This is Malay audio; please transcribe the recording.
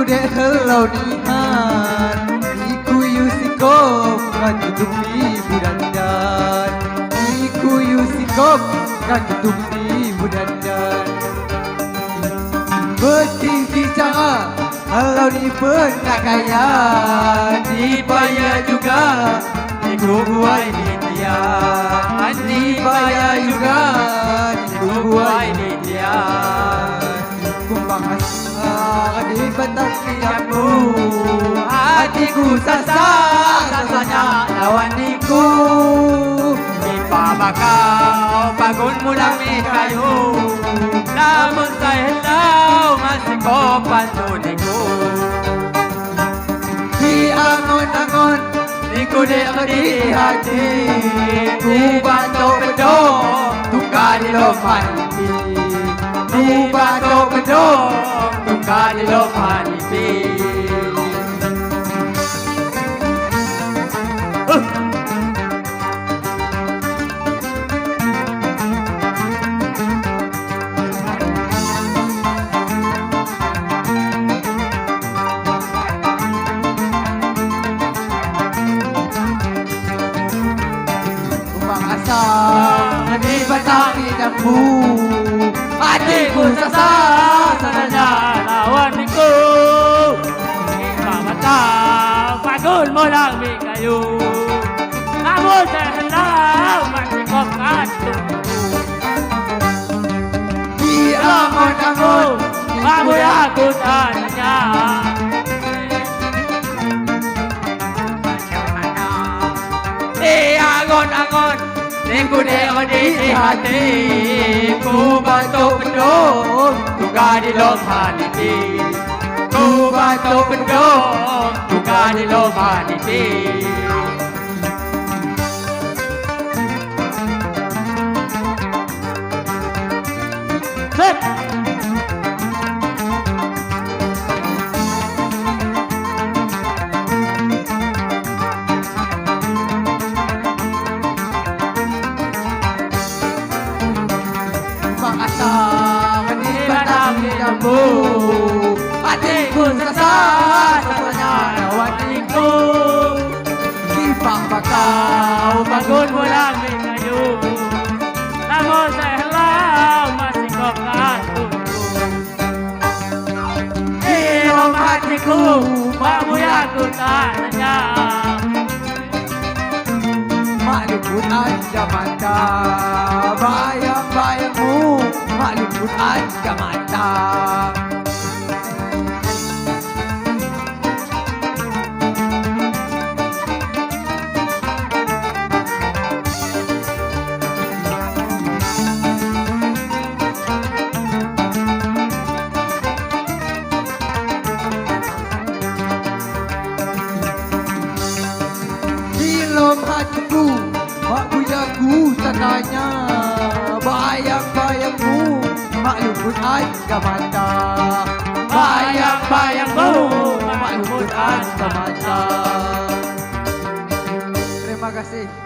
dek helau nihan, iku yusikop kan tutupi budandan, iku yusikop kan tutupi budandan. Beting bicara kalau di penakaian, dibayar juga dikubuai di tiang, dibayar juga dikubuai di tiang. Kumbang asal di batang tiangmu, hatiku sasanya lawaniku. Ipa bakau bangun mulang ni kayu, namun saya helau masih kopan tuniku. Di angon-angon niku dek di hati, ku bantu bedong tukar di lomanipi, ku bantu bedong tukar di lomanipi. Di batang hidupku, hatiku sasanya lawaniku. Ipa batang bangun mulang di kayu, namun saya hendak masih kokan tuniku. Di angon-angon kamu aku tanya, di angon-angon niku dek di hati, ku bantu bedong tukar di lomanipi, ku bantu bedong tukar di lomanipi. Hatiku sasanya lawaniku. Ipa bakau bangun mulang di kayu, namun saya helau masih kokan tuniku. Dalam hatiku kamu yang ku tanya, maklum pun aja mata, bayang-bayangmu maklum pun aja mata. Dalam hatiku mak bujaku tandanya, bayang-bayangmu maklum pun aja mata, bayang-bayangmu maklum pun aja mata. Terima kasih.